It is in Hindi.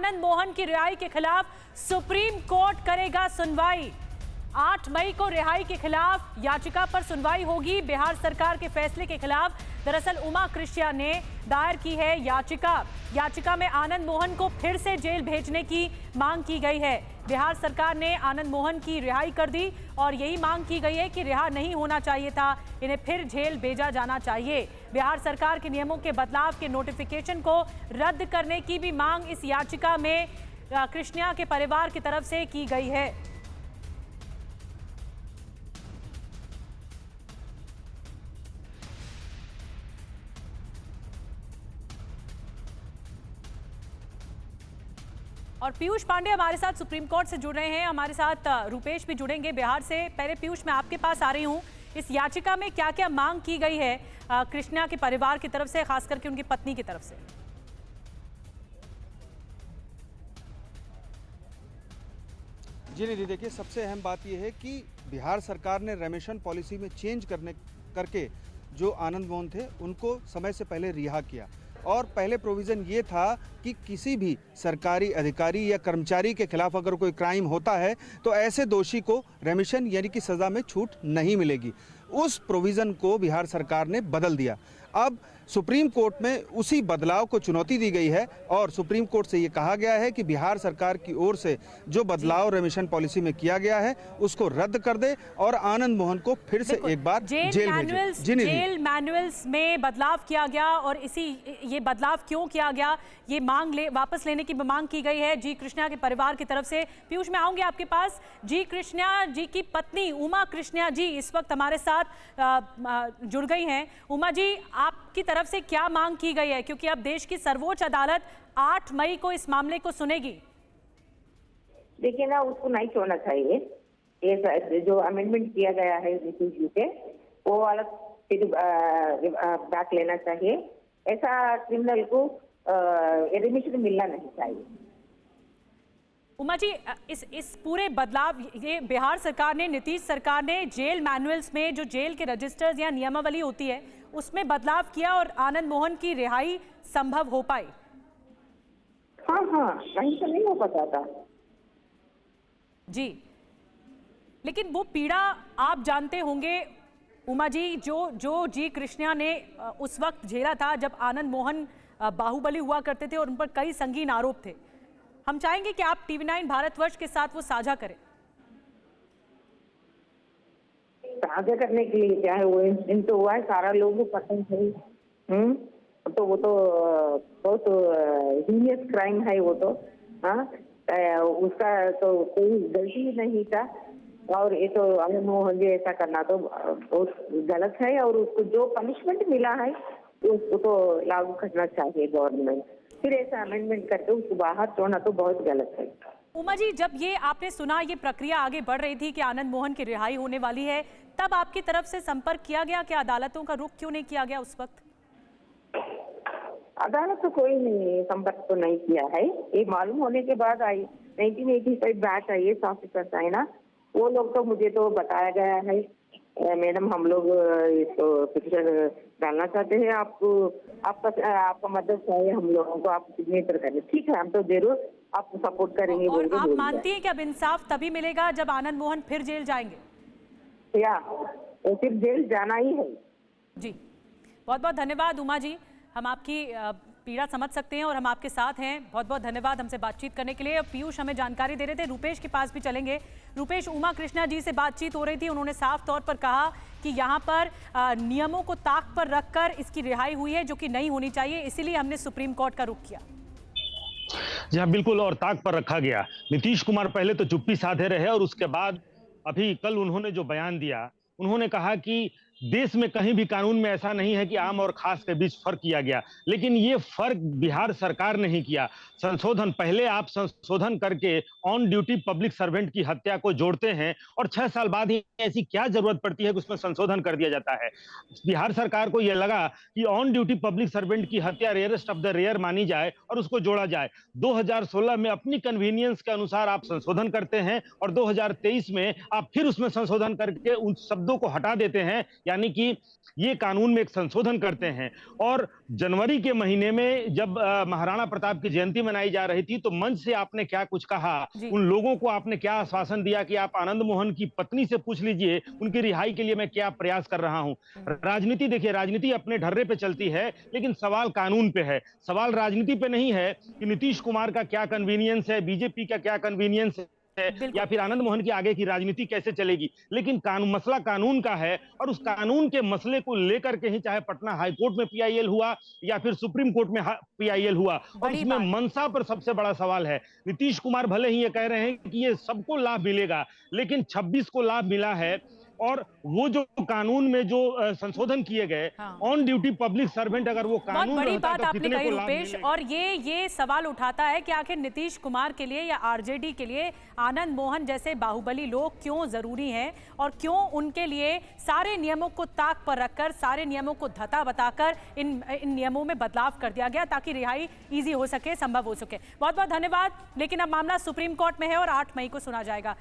आनंद मोहन की रिहाई के खिलाफ सुप्रीम कोर्ट करेगा सुनवाई। 8 मई को रिहाई के खिलाफ याचिका पर सुनवाई होगी। बिहार सरकार के फैसले के खिलाफ दरअसल उमा कृष्णा ने दायर की है याचिका में आनंद मोहन को फिर से जेल भेजने की मांग की गई है। बिहार सरकार ने आनंद मोहन की रिहाई कर दी और यही मांग की गई है कि रिहा नहीं होना चाहिए था, इन्हें फिर जेल भेजा जाना चाहिए। बिहार सरकार के नियमों के बदलाव के नोटिफिकेशन को रद्द करने की भी मांग इस याचिका में कृष्णा के परिवार की तरफ से की गई है। और पीयूष पांडे हमारे साथ सुप्रीम कोर्ट से जुड़ रहे हैं, हमारे साथ रूपेश भी जुड़ेंगे बिहार से। पहले पीयूष, मैं आपके पास आ रही हूं। इस याचिका में क्या क्या मांग की गई है कृष्णा के परिवार की तरफ से, खास करके उनकी पत्नी की तरफ से? जी निधि, देखिए सबसे अहम बात यह है कि बिहार सरकार ने रेमिशन पॉलिसी में चेंज करके जो आनंद मोहन थे उनको समय से पहले रिहा किया। और पहले प्रोविज़न ये था कि किसी भी सरकारी अधिकारी या कर्मचारी के खिलाफ अगर कोई क्राइम होता है तो ऐसे दोषी को रेमिशन यानी कि सज़ा में छूट नहीं मिलेगी। उस प्रोविज़न को बिहार सरकार ने बदल दिया। अब सुप्रीम कोर्ट में उसी बदलाव को चुनौती दी गई है और सुप्रीम कोर्ट से ये कहा गया है कि बिहार सरकार की ओर से जो बदलाव रेमिशन पॉलिसी में किया गया है उसको रद्द कर दे और आनंद मोहन को फिर से एक बार जेल भेजे। जेल मैनुअल्स में बदलाव किया गया और ये बदलाव क्यों किया गया, ये मांग वापस लेने की मांग की गई है जी कृष्णा के परिवार की तरफ से। पीयूष, मैं आऊंगी आपके पास। जी कृष्णा जी की पत्नी उमा कृष्णा जी इस वक्त हमारे साथ जुड़ गई हैं। उमा जी, आपकी तरफ से क्या मांग की गई है, क्योंकि अब देश की सर्वोच्च अदालत 8 मई को इस मामले को सुनेगी? देखिए ना, उसको नहीं छोड़ना चाहिए। ये जो अमेंडमेंट किया गया है नीतीश पे, वो वाला फिर बैक लेना चाहिए। ऐसा क्रिमिनल को रेमिशन मिलना नहीं चाहिए। उमा जी, इस पूरे बदलाव, ये बिहार सरकार ने, नीतीश सरकार ने जेल मैनुअल्स में जो जेल के रजिस्टर्स या नियमावली होती है उसमें बदलाव किया और आनंद मोहन की रिहाई संभव हो पाई। हाँ, कहीं तो नहीं हो पाता था जी, लेकिन वो पीड़ा आप जानते होंगे उमा जी, जो जी कृष्णा ने उस वक्त झेला था जब आनंद मोहन बाहुबली हुआ करते थे और उन पर कई संगीन आरोप थे। हम चाहेंगे कि आप टीवी9 भारतवर्ष के साथ वो साझा करें। साझा करने के लिए क्या है, वो इंसिडेंट तो हुआ है, सारा लोगों को पसंद है। तो वो तो बहुत हीनियस क्राइम है वो तो। हाँ, उसका तो कोई गलती ही नहीं था। और ये तो आनंद मोहन जी ऐसा करना तो बहुत गलत है और उसको जो पनिशमेंट मिला है उसको तो लागू करना चाहिए गवर्नमेंट। फिर ऐसा अमेंडमेंट करके उसको बाहर छोड़ना तो बहुत गलत है। उमा जी, जब ये आपने सुना, ये प्रक्रिया आगे बढ़ रही थी कि आनंद मोहन की रिहाई होने वाली है, तब आपकी तरफ से संपर्क किया गया कि अदालतों का रुख क्यों नहीं किया गया उस वक्त? अदालत तो कोई नहीं संपर्क तो नहीं किया है। ये मालूम होने के बाद आई 1985 बैच आई है, ऑफिसर्स आए ना, वो लोग तो मुझे तो बताया गया है, मैडम हम लोग इसको पिक्चर डालना चाहते हैं, आपका मदद चाहिए हम लोगों को, आप सिग्नेचर करें। ठीक है, हम तो जरूर आपको सपोर्ट करेंगे। और आप मानती हैं कि अब इंसाफ तभी मिलेगा जब आनंद मोहन फिर जेल जाएंगे? या तो फिर जेल जाना ही है जी। बहुत बहुत धन्यवाद उमा जी, हम आपकी पीड़ा समझ सकते हैं और हम आपके साथ हैं। बहुत बहुत धन्यवाद हमसे बातचीत करने के लिए। पीयूष हमें जानकारी दे रहे थे। रूपेश के पास भी चलेंगे। रूपेश, उमा कृष्णा जी से बातचीत हो रही थी, उन्होंने साफ तौर पर कहा कि यहाँ पर नियमों को ताक पर रखकर इसकी रिहाई हुई है, जो कि नहीं होनी चाहिए, इसीलिए हमने सुप्रीम कोर्ट का रुख किया। जी हाँ, बिल्कुल, और ताक पर रखा गया। नीतीश कुमार पहले तो चुप्पी साधे रहे और उसके बाद अभी कल उन्होंने जो बयान दिया, उन्होंने कहा कि देश में कहीं भी कानून में ऐसा नहीं है कि आम और खास के बीच फर्क किया गया, लेकिन ये फर्क बिहार सरकार ने ही किया। संशोधन, पहले आप संशोधन करके ऑन ड्यूटी पब्लिक सर्वेंट की हत्या को जोड़ते हैं और 6 साल बाद ही ऐसी क्या जरूरत पड़ती है कि उसमें संशोधन कर दिया जाता है। बिहार सरकार को यह लगा कि ऑन ड्यूटी पब्लिक सर्वेंट की हत्या रेयरेस्ट ऑफ द रेयर मानी जाए और उसको जोड़ा जाए। 2016 में अपनी कन्वीनियंस के अनुसार आप संशोधन करते हैं और 2023 में आप फिर उसमें संशोधन करके उन शब्दों को हटा देते हैं। यानी कि ये कानून में एक संशोधन करते हैं। और जनवरी के महीने में जब महाराणा प्रताप की जयंती मनाई जा रही थी तो मंच से आपने क्या कुछ कहा, उन लोगों को आपने क्या आश्वासन दिया कि आप आनंद मोहन की पत्नी से पूछ लीजिए उनकी रिहाई के लिए मैं क्या प्रयास कर रहा हूं। राजनीति देखिए, राजनीति अपने ढर्रे पे चलती है, लेकिन सवाल कानून पे है। सवाल राजनीति पे नहीं है कि नीतीश कुमार का क्या कन्वीनियंस है, बीजेपी का क्या कन्वीनियंस है, या फिर आनंद मोहन की आगे की राजनीति कैसे चलेगी, लेकिन मसला कानून का है। और उस कानून के मसले को लेकर के ही चाहे पटना हाईकोर्ट में पीआईएल हुआ या फिर सुप्रीम कोर्ट में पीआईएल हुआ, और इसमें मंशा पर सबसे बड़ा सवाल है। नीतीश कुमार भले ही ये कह रहे हैं कि ये सबको लाभ मिलेगा, लेकिन 26 को लाभ मिला है। और वो जो कानून में जो संशोधन किए गए, ऑन ड्यूटी पब्लिक सर्वेंट, अगर वो कानून बहुत बड़ी बात तो आपने कितने कही को लाभ रुपेश, मिलेगा? और ये सवाल उठाता है कि आखिर नीतीश कुमार के लिए या आरजेडी के लिए आनंद मोहन जैसे बाहुबली लोग क्यों जरूरी हैं, और क्यों उनके लिए सारे नियमों को ताक पर रखकर, सारे नियमों को धता बताकर इन नियमों में बदलाव कर दिया गया ताकि रिहाई इजी हो सके, संभव हो सके। बहुत बहुत धन्यवाद। लेकिन अब मामला सुप्रीम कोर्ट में है और 8 मई को सुना जाएगा।